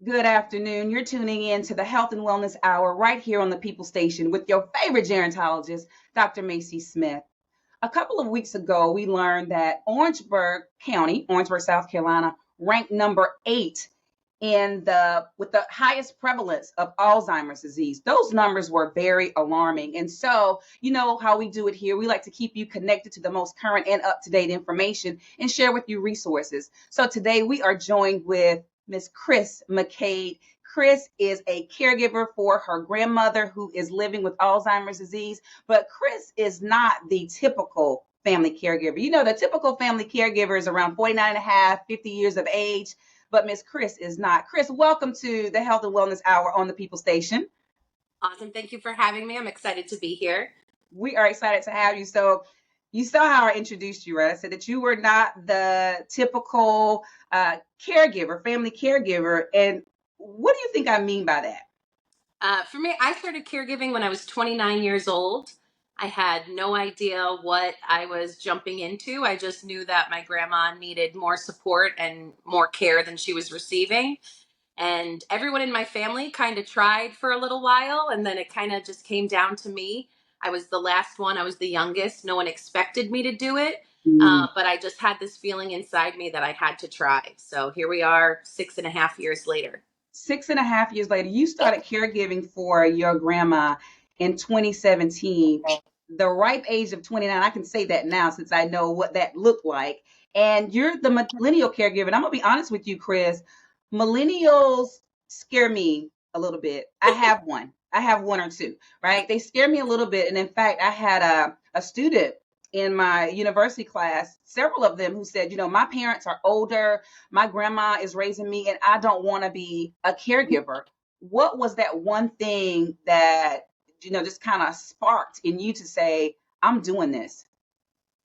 Good afternoon. You're tuning in to the Health and Wellness Hour right here on the People Station with your favorite gerontologist, Dr. Macie Smith. A couple of weeks ago, we learned that Orangeburg County, Orangeburg, South Carolina, ranked number 8 in the with the highest prevalence of Alzheimer's disease. Those numbers were very alarming. And so, you know how we do it here. We like to keep you connected to the most current and up-to-date information and share with you resources. So today we are joined with Miss Kris McCabe. Kris is a caregiver for her grandmother who is living with Alzheimer's disease, but Kris is not the typical family caregiver. You know, the typical family caregiver is around 49 and a half, 50 years of age, but Miss Kris is not. Kris, welcome to the Health and Wellness Hour on the People Station. Awesome. Thank you for having me. I'm excited to be here. We are excited to have you. So you saw how I introduced you, right? I said that you were not the typical caregiver, family caregiver. And what do you think I mean by that? For me, I started caregiving when I was 29 years old. I had no idea what I was jumping into. I just knew that my grandma needed more support and more care than she was receiving. And everyone in my family kind of tried for a little while, and then it kind of just came down to me. I was the last one. I was the youngest. No one expected me to do it. But I just had this feeling inside me that I had to try. So here we are 6.5 years later. 6.5 years later, you started caregiving for your grandma in 2017. The ripe age of 29, I can say that now since I know what that looked like. And you're the millennial caregiver. And I'm going to be honest with you, Kris. Millennials scare me a little bit. I have one. I have one or two, right? They scare me a little bit. And in fact, I had a student in my university class, several of them who said, you know, my parents are older, my grandma is raising me, and I don't want to be a caregiver. What was that one thing that, you know, just kind of sparked in you to say, I'm doing this?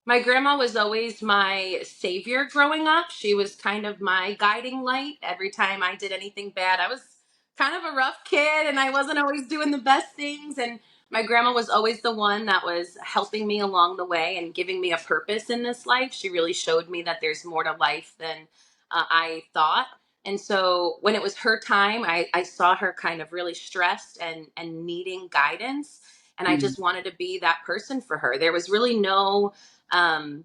My grandma was always my savior growing up. She was kind of my guiding light. Every time I did anything bad, I was kind of a rough kid and I wasn't always doing the best things. And my grandma was always the one that was helping me along the way and giving me a purpose in this life. She really showed me that there's more to life than I thought. And so when it was her time, I saw her kind of really stressed and needing guidance. And I Mm. just wanted to be that person for her. There was really no um,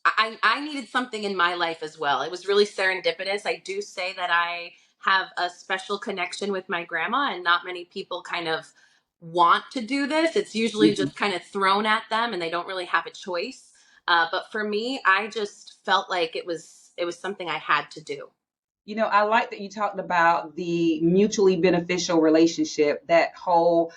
I needed something in my life as well. It was really serendipitous. I do say that I have a special connection with my grandma, and not many people kind of want to do this. It's usually Mhm. just kind of thrown at them, and they don't really have a choice. But for me, I just felt like it was something I had to do. You know, I like that you talked about the mutually beneficial relationship, that whole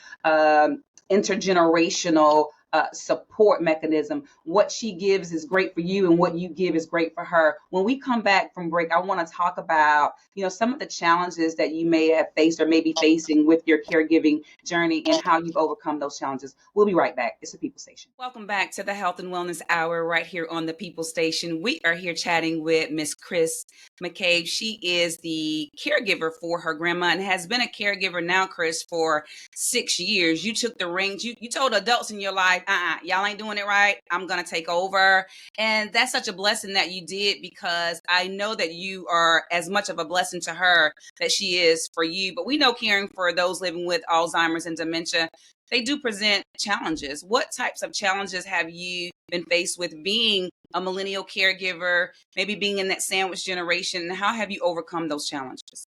intergenerational support mechanism. What she gives is great for you, and what you give is great for her. When we come back from break, I want to talk about, you know, some of the challenges that you may have faced or may be facing with your caregiving journey and how you've overcome those challenges. We'll be right back. It's the People Station. Welcome back to the Health and Wellness Hour right here on the People Station. We are here chatting with Miss Kris McCabe. She is the caregiver for her grandma and has been a caregiver now, Kris, for 6 years. You took the reins. You told adults in your life, y'all ain't doing it right. I'm going to take over. And that's such a blessing that you did, because I know that you are as much of a blessing to her that she is for you. But we know caring for those living with Alzheimer's and dementia, they do present challenges. What types of challenges have you been faced with being a millennial caregiver, maybe being in that sandwich generation, and how have you overcome those challenges?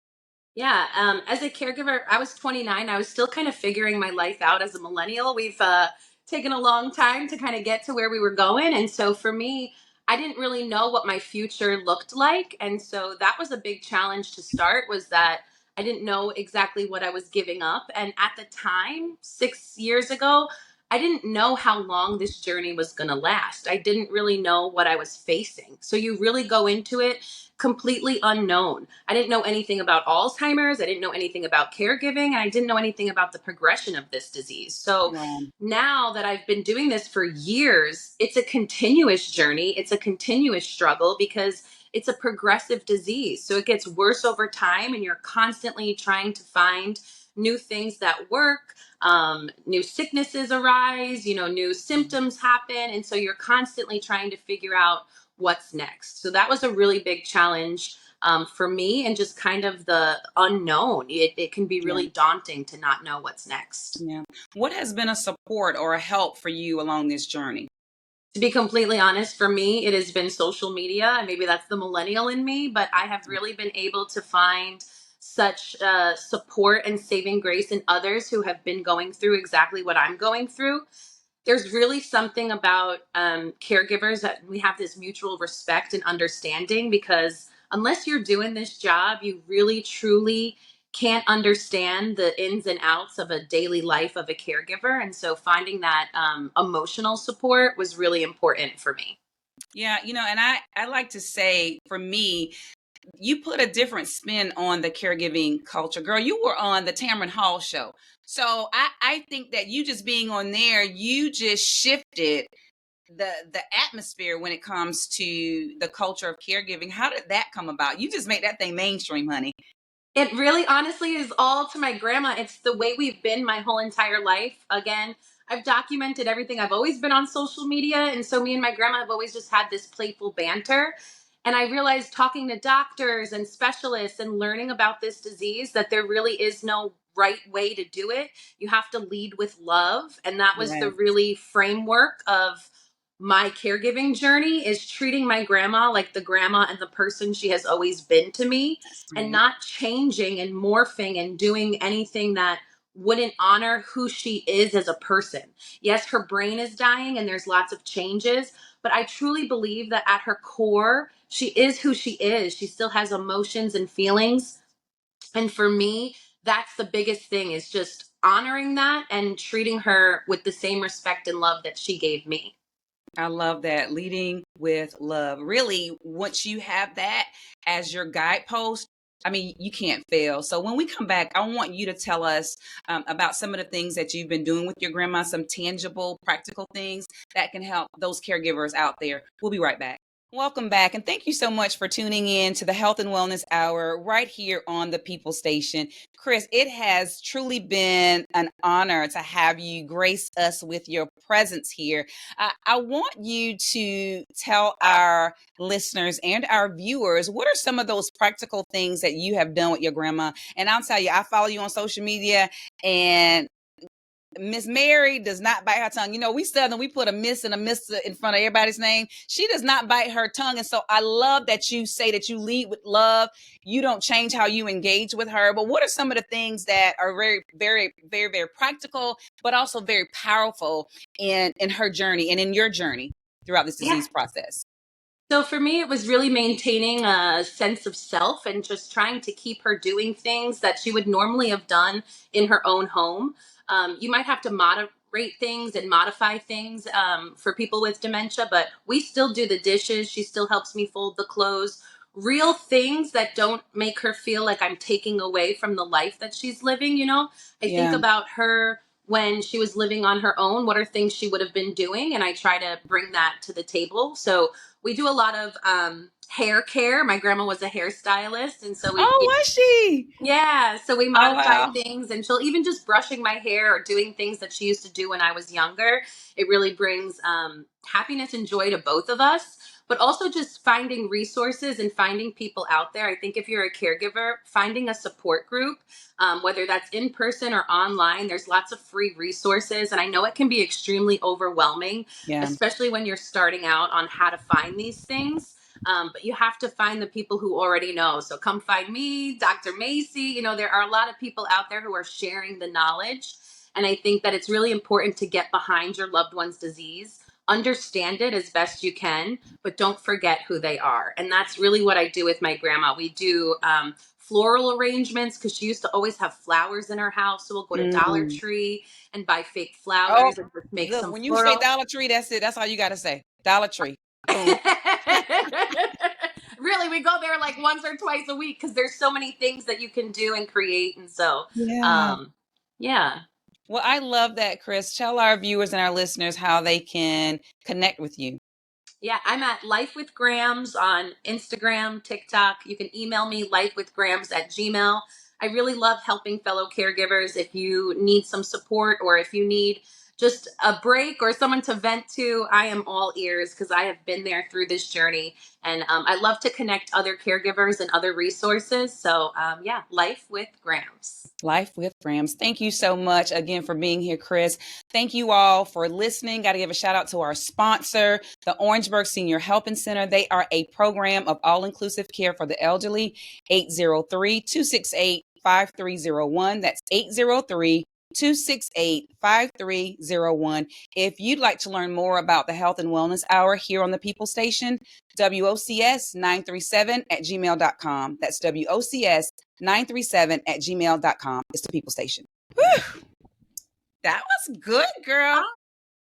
Yeah, as a caregiver, I was 29. I was still kind of figuring my life out as a millennial. We've taken a long time to kind of get to where we were going. And so for me, I didn't really know what my future looked like. And so that was a big challenge to start, was that I didn't know exactly what I was giving up. And at the time, 6 years ago, I didn't know how long this journey was going to last. I didn't really know what I was facing. So you really go into it completely unknown. I didn't know anything about Alzheimer's. I didn't know anything about caregiving. And I didn't know anything about the progression of this disease. So Wow. now that I've been doing this for years, it's a continuous journey. It's a continuous struggle because it's a progressive disease. So it gets worse over time, and you're constantly trying to find new things that work. New sicknesses arise, new symptoms happen. And so you're constantly trying to figure out what's next. So that was a really big challenge for me, and just kind of the unknown. It can be Yeah. really daunting to not know what's next. Yeah. What has been a support or a help for you along this journey? To be completely honest, for me, it has been social media, and maybe that's the millennial in me, but I have really been able to find such support and saving grace in others who have been going through exactly what I'm going through. There's really something about caregivers that we have this mutual respect and understanding, because unless you're doing this job, you really truly can't understand the ins and outs of a daily life of a caregiver. And so finding that emotional support was really important for me. Yeah, and I like to say for me, you put a different spin on the caregiving culture. Girl, you were on the Tamron Hall show. So I think that you just being on there, you just shifted the atmosphere when it comes to the culture of caregiving. How did that come about? You just made that thing mainstream, honey. It really honestly is all to my grandma. It's the way we've been my whole entire life. Again, I've documented everything. I've always been on social media. And so me and my grandma have always just had this playful banter. And I realized talking to doctors and specialists and learning about this disease that there really is no right way to do it. You have to lead with love. And that was the Yes, really framework of my caregiving journey, is treating my grandma like the grandma and the person she has always been to me, that's and right. not changing and morphing and doing anything that wouldn't honor who she is as a person. Yes, her brain is dying and there's lots of changes, but I truly believe that at her core, she is who she is. She still has emotions and feelings. And for me, that's the biggest thing, is just honoring that and treating her with the same respect and love that she gave me. I love that. Leading with love. Really, once you have that as your guidepost, I mean, you can't fail. So when we come back, I want you to tell us about some of the things that you've been doing with your grandma, some tangible, practical things that can help those caregivers out there. We'll be right back. Welcome back, and thank you so much for tuning in to the Health and Wellness Hour right here on the People Station. Kris, it has truly been an honor to have you grace us with your presence here. I want you to tell our listeners and our viewers, what are some of those practical things that you have done with your grandma? And I'll tell you, I follow you on social media, and Miss Mary does not bite her tongue. We Southern, we put a miss and a mister in front of everybody's name. She does not bite her tongue. And so I love that you say that you lead with love. You don't change how you engage with her. But what are some of the things that are very, very, very, very practical, but also very powerful in her journey and in your journey throughout this Yeah. disease process? So for me, it was really maintaining a sense of self and just trying to keep her doing things that she would normally have done in her own home. You might have to moderate things and modify things for people with dementia, but we still do the dishes. She still helps me fold the clothes. Real things that don't make her feel like I'm taking away from the life that she's living. I think Yeah. about her when she was living on her own. What are things she would have been doing? And I try to bring that to the table. So we do a lot of hair care. My grandma was a hairstylist, and so Oh, was she? yeah, so we Oh, modify wow. things, and she'll even just brushing my hair or doing things that she used to do when I was younger. It really brings happiness and joy to both of us, but also just finding resources and finding people out there. I think if you're a caregiver, finding a support group, whether that's in person or online, there's lots of free resources. And I know it can be extremely overwhelming, Yeah. especially when you're starting out on how to find these things. But you have to find the people who already know. So come find me, Dr. Macie. There are a lot of people out there who are sharing the knowledge. And I think that it's really important to get behind your loved one's disease, understand it as best you can, but don't forget who they are. And that's really what I do with my grandma. We do floral arrangements, because she used to always have flowers in her house. So we'll go to Dollar Mm. Tree and buy fake Oh, flowers and just make look, some when you say floral. Dollar Tree, that's it. That's all you got to say. Dollar Tree. Boom. Really, we go there like once or twice a week because there's so many things that you can do and create. And so, Yeah. um, yeah. Well, I love that, Kris. Tell our viewers and our listeners how they can connect with you. Yeah, I'm at Life with Grams on Instagram, TikTok. You can email me lifewithgrams@gmail. I really love helping fellow caregivers. If you need some support, or if you need just a break or someone to vent to, I am all ears because I have been there through this journey. And I love to connect other caregivers and other resources. So yeah, Life with Grams. Life with Grams. Thank you so much again for being here, Kris. Thank you all for listening. Got to give a shout out to our sponsor, the Orangeburg Senior Helping Center. They are a program of all-inclusive care for the elderly. 803-268-5301. That's 803-268-5301. If you'd like to learn more about the Health and Wellness Hour here on the People Station, WOCS 937@gmail.com. That's WOCS 937@gmail.com. It's the People Station. Whew. That was good, girl.